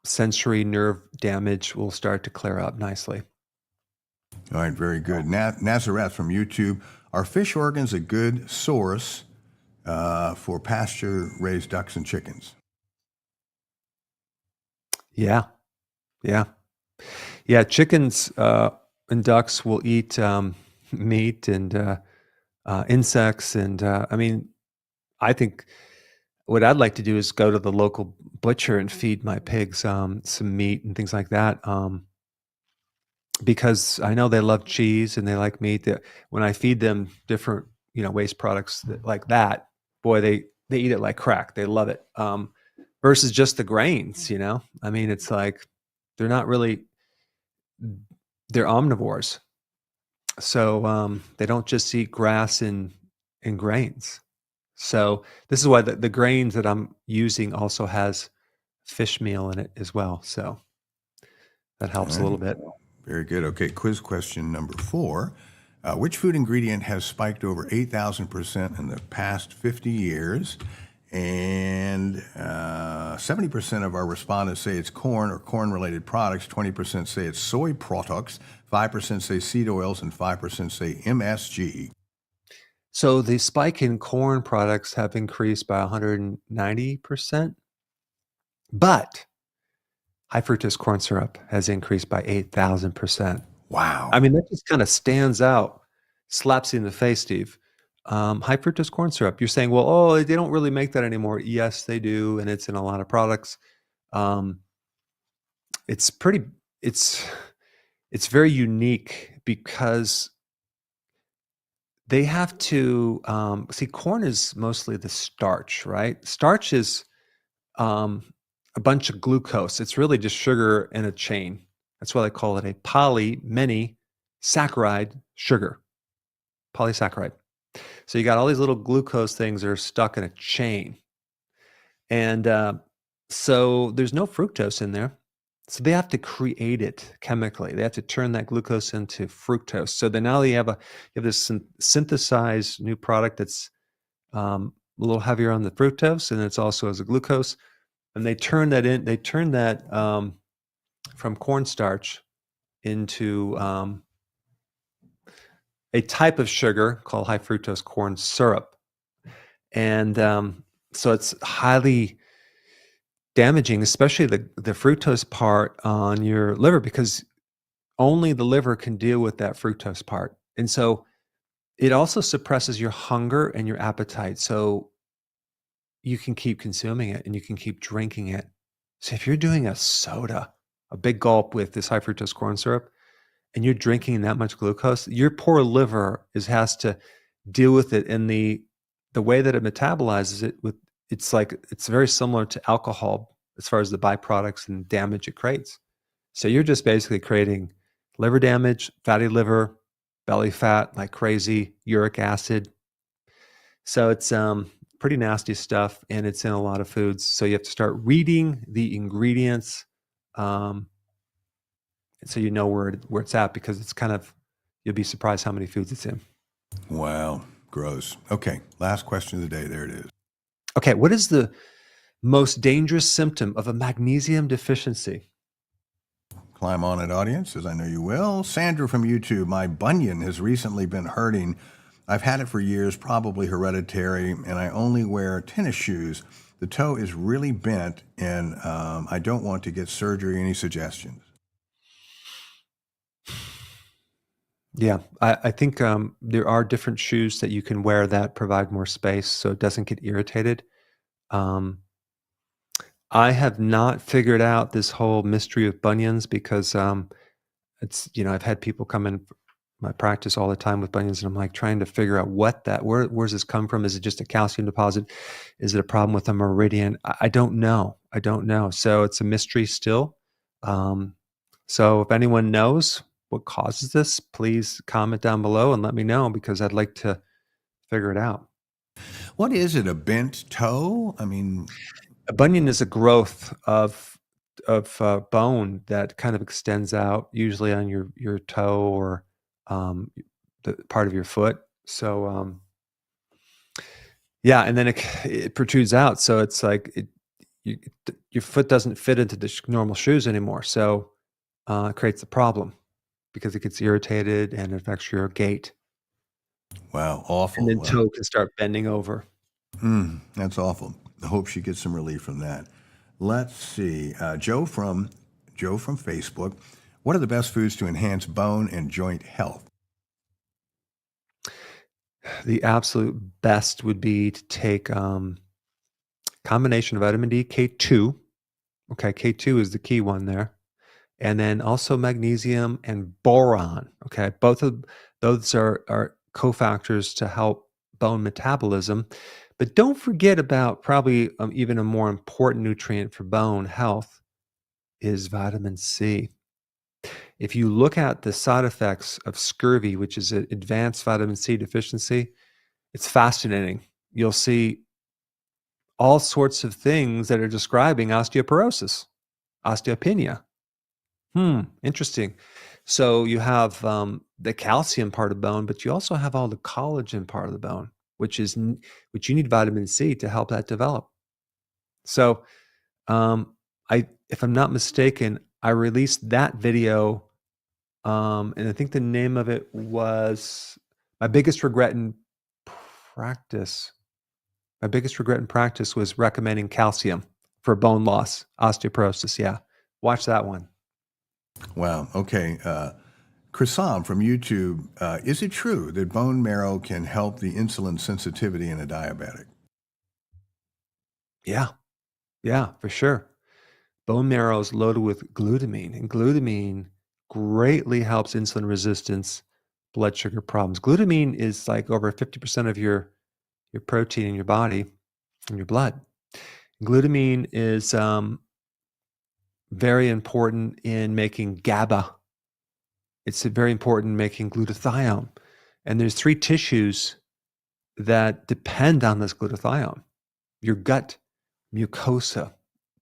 sensory nerve damage will start to clear up nicely. All right, very good. Nazareth from YouTube. Are fish organs a good source for pasture-raised ducks and chickens? Yeah. Chickens and ducks will eat meat and insects. And I mean, I think what I'd like to do is go to the local butcher and feed my pigs some meat and things like that. Because I know they love cheese and they like meat. That when I feed them different, waste products like that, boy, they eat it like crack. They love it. Versus just the grains. I mean, it's like they're not really they're omnivores, so they don't just eat grass and grains. So this is why the grains that I'm using also has fish meal in it as well. So that All helps a right. little bit. Very good. Okay, quiz question number 4. Which food ingredient has spiked over 8,000% in the past 50 years? And 70% of our respondents say it's corn or corn-related products. 20% say it's soy products. 5% say seed oils, and 5% say MSG. So the spike in corn products have increased by 190%, but high fructose corn syrup has increased by 8,000%. Wow. I mean, that just kind of stands out, slaps you in the face, Steve. High fructose corn syrup. You're saying, well, oh, they don't really make that anymore. Yes, they do, and it's in a lot of products. Um, it's pretty. It's it's very unique because they have to see. Corn is mostly the starch, right? Starch is um, a bunch of glucose. It's really just sugar in a chain. That's why they call it a many saccharide sugar, polysaccharide. So you got all these little glucose things that are stuck in a chain. And so there's no fructose in there. So they have to create it chemically. They have to turn that glucose into fructose. So then now you have this synthesized new product that's a little heavier on the fructose, and it's also as a glucose. And they turn that from cornstarch into a type of sugar called high fructose corn syrup. And so it's highly damaging, especially the fructose part on your liver, because only the liver can deal with that fructose part. And so it also suppresses your hunger and your appetite. So you can keep consuming it and you can keep drinking it. So if you're doing a soda, a big gulp with this high fructose corn syrup, and you're drinking that much glucose, your poor liver has to deal with it in the way that it metabolizes it with. It's very similar to alcohol as far as the byproducts and damage it creates. So you're just basically creating liver damage, fatty liver, belly fat like crazy, uric acid. So it's pretty nasty stuff, and it's in a lot of foods. So you have to start reading the ingredients, so you know where it's at, because it's you'll be surprised how many foods it's in. Wow. Gross. Okay, last question of the day. There it is. Okay, what is the most dangerous symptom of a magnesium deficiency? Climb on it, audience, as I know you will. Sandra from YouTube, my bunion has recently been hurting. I've had it for years, probably hereditary, and I only wear tennis shoes. The toe is really bent, and I don't want to get surgery. Any suggestions? Yeah, I think there are different shoes that you can wear that provide more space so it doesn't get irritated. Um, I have not figured out this whole mystery of bunions, because I've had people come in my practice all the time with bunions, and I'm like trying to figure out where's this come from? Is it just a calcium deposit? Is it a problem with a meridian? I don't know. So it's a mystery still. So if anyone knows what causes this, please comment down below and let me know, because I'd like to figure it out. What is it, a bent toe? I mean, A bunion is a growth of bone that kind of extends out, usually on your toe or the part of your foot. So yeah, and then it protrudes out, so it's like your foot doesn't fit into the normal shoes anymore. So it creates a problem because it gets irritated and it affects your gait. wow, awful. And then toe can start bending over. That's awful. I hope she gets some relief from that. Let's see. Joe from Facebook. What are the best foods to enhance bone and joint health? The absolute best would be to take combination of vitamin D, K2. Okay, K2 is the key one there. And then also magnesium and boron. Okay, both of those are cofactors to help bone metabolism. But don't forget about probably even a more important nutrient for bone health is vitamin C. If you look at the side effects of scurvy, which is an advanced vitamin C deficiency, it's fascinating. You'll see all sorts of things that are describing osteoporosis, osteopenia. Interesting. So you have the calcium part of bone, but you also have all the collagen part of the bone, which which you need vitamin C to help that develop. So if I'm not mistaken, I released that video, and I think the name of it was My Biggest Regret in Practice. My biggest regret in practice was recommending calcium for bone loss, osteoporosis. Yeah, watch that one. Wow. Okay. Chrisam from YouTube, is it true that bone marrow can help the insulin sensitivity in a diabetic? Yeah, for sure. Bone marrow is loaded with glutamine, and glutamine greatly helps insulin resistance, blood sugar problems. Glutamine is like over 50% of your protein in your body, in your blood. Glutamine is very important in making GABA. It's very important in making glutathione. And there's 3 tissues that depend on this glutathione. Your gut mucosa,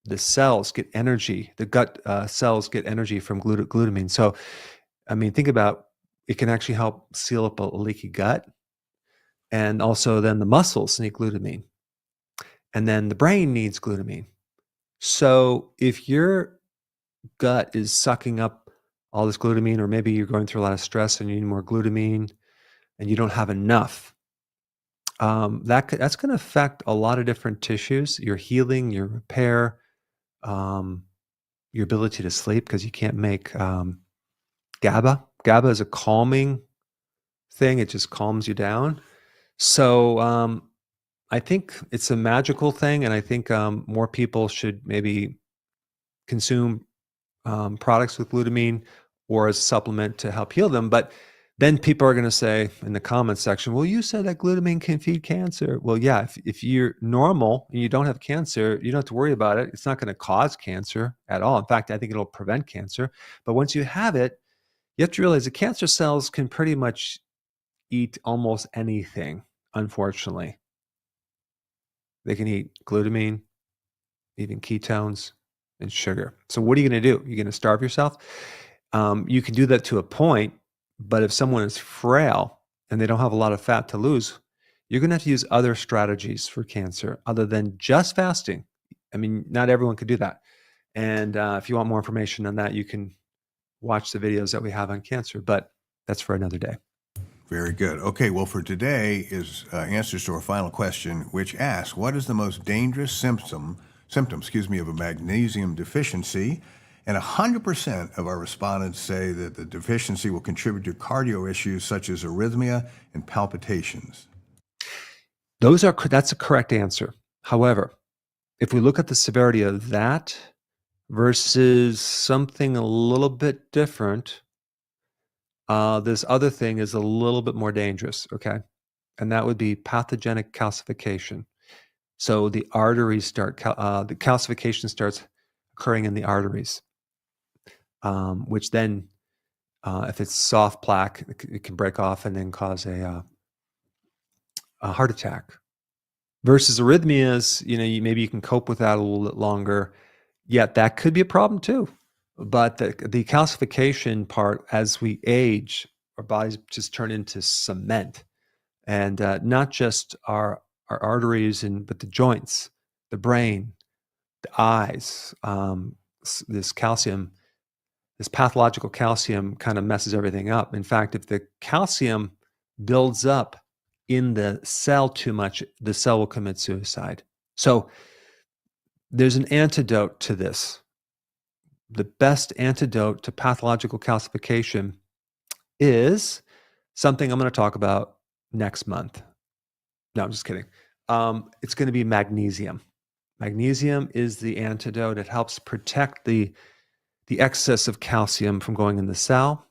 the cells get energy. The gut cells get energy from glutamine. So, I mean, think about it can actually help seal up a leaky gut. And also then the muscles need glutamine. And then the brain needs glutamine. So if your gut is sucking up all this glutamine, or maybe you're going through a lot of stress and you need more glutamine and you don't have enough, that's going to affect a lot of different tissues, your healing, your repair, your ability to sleep, because you can't make GABA. GABA is a calming thing. It just calms you down. So I think it's a magical thing, and I think more people should maybe consume products with glutamine or as a supplement to help heal them. But then people are going to say in the comments section, well, you said that glutamine can feed cancer. Well, yeah, if you're normal and you don't have cancer, you don't have to worry about it. It's not going to cause cancer at all. In fact, I think it'll prevent cancer. But once you have it, you have to realize that cancer cells can pretty much eat almost anything, unfortunately. They can eat glutamine, even ketones, and sugar. So what are you going to do? You're going to starve yourself? You can do that to a point, but if someone is frail and they don't have a lot of fat to lose, you're going to have to use other strategies for cancer other than just fasting. I mean, not everyone could do that. And if you want more information on that, you can watch the videos that we have on cancer, but that's for another day. Very good. Okay, well, for today is answers to our final question, which asks, what is the most dangerous symptom, of a magnesium deficiency? And 100% of our respondents say that the deficiency will contribute to cardio issues such as arrhythmia and palpitations. That's a correct answer. However, if we look at the severity of that versus something a little bit different, this other thing is a little bit more dangerous, okay? And that would be pathogenic calcification. So the arteries the calcification starts occurring in the arteries, which then, if it's soft plaque, it can break off and then cause a heart attack. Versus arrhythmias, maybe you can cope with that a little bit longer. Yet that could be a problem too. But the calcification part, as we age, our bodies just turn into cement, and not just our arteries, but the joints, the brain, the eyes. This calcium, this pathological calcium, kind of messes everything up. In fact, if the calcium builds up in the cell too much, the cell will commit suicide. So there's an antidote to this. The best antidote to pathological calcification is something I'm going to talk about next month. No, I'm just kidding. It's going to be magnesium. Magnesium is the antidote. It helps protect the excess of calcium from going in the cell.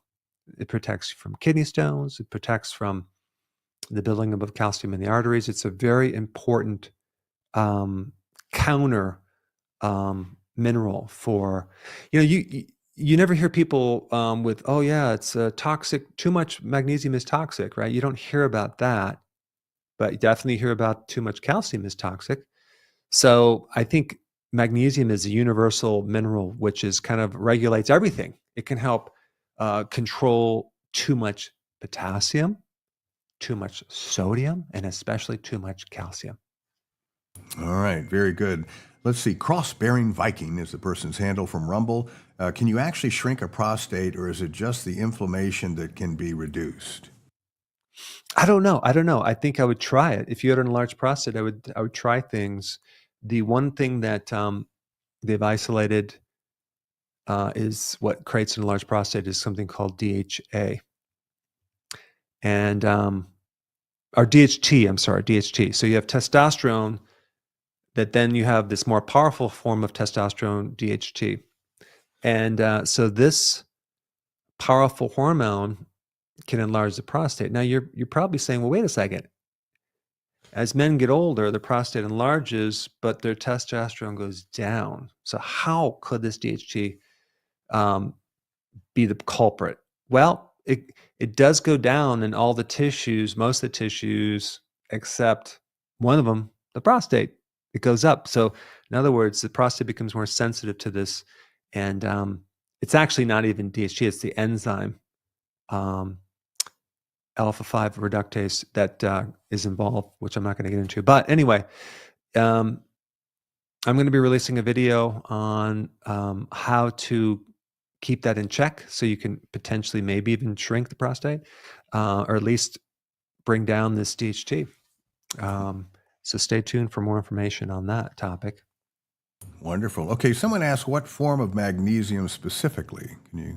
It protects you from kidney stones. It protects from the building up of calcium in the arteries. It's a very important counter mineral for, you never hear people with, oh yeah, it's toxic. Too much magnesium is toxic, right? You don't hear about that, but you definitely hear about too much calcium is toxic. So I think magnesium is a universal mineral, which is kind of regulates everything. It can help control too much potassium, too much sodium, and especially too much calcium. All right, very good. Let's see. Cross-bearing Viking is the person's handle from Rumble. Can you actually shrink a prostate, or is it just the inflammation that can be reduced? I don't know. I think I would try it. If you had an enlarged prostate, I would try things. The one thing that they've isolated is what creates an enlarged prostate is something called DHA, and or DHT. I'm sorry, DHT. So you have testosterone, that then you have this more powerful form of testosterone, DHT, and so this powerful hormone can enlarge the prostate. Now you're probably saying, well, wait a second. As men get older, the prostate enlarges, but their testosterone goes down. So how could this DHT be the culprit? Well, it does go down in all the tissues, most of the tissues, except one of them, the prostate. It goes up. So in other words, the prostate becomes more sensitive to this, and it's actually not even DHT; it's the enzyme alpha-5 reductase that is involved, which I'm not going to get into. But anyway, I'm going to be releasing a video on how to keep that in check so you can potentially maybe even shrink the prostate or at least bring down this DHT. So stay tuned for more information on that topic. Wonderful. Okay, someone asked what form of magnesium specifically? Can you?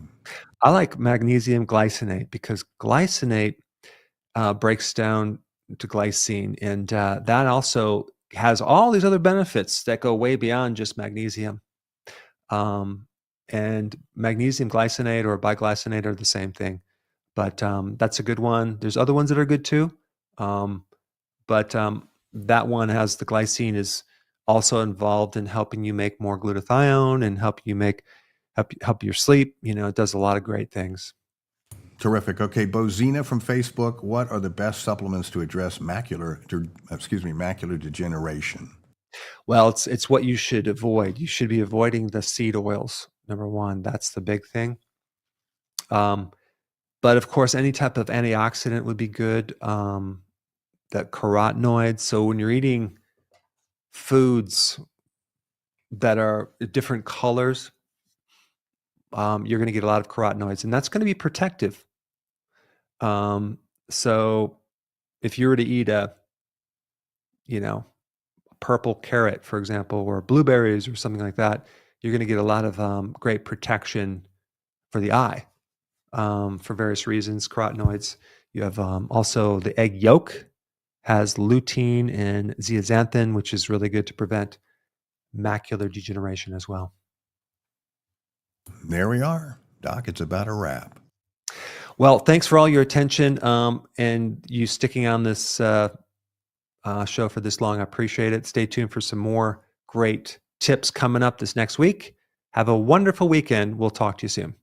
I like magnesium glycinate because glycinate breaks down to glycine, and that also has all these other benefits that go way beyond just magnesium. And magnesium glycinate or biglycinate are the same thing, but that's a good one. There's other ones that are good too, but that one has the glycine is also involved in helping you make more glutathione and help your sleep. It does a lot of great things. Terrific. Okay, Bozina from Facebook. What are the best supplements to address macular degeneration? Well, it's what you should avoid. You should be avoiding the seed oils. Number one, that's the big thing. But of course, any type of antioxidant would be good. The carotenoids. So when you're eating foods that are different colors, you're going to get a lot of carotenoids, and that's going to be protective. So if you were to eat a purple carrot, for example, or blueberries or something like that, you're going to get a lot of great protection for the eye for various reasons. Carotenoids. You have also the egg yolk has lutein and zeaxanthin, which is really good to prevent macular degeneration as well. There we are. Doc, it's about a wrap. Well, thanks for all your attention and you sticking on this show for this long. I appreciate it. Stay tuned for some more great tips coming up this next week. Have a wonderful weekend. We'll talk to you soon.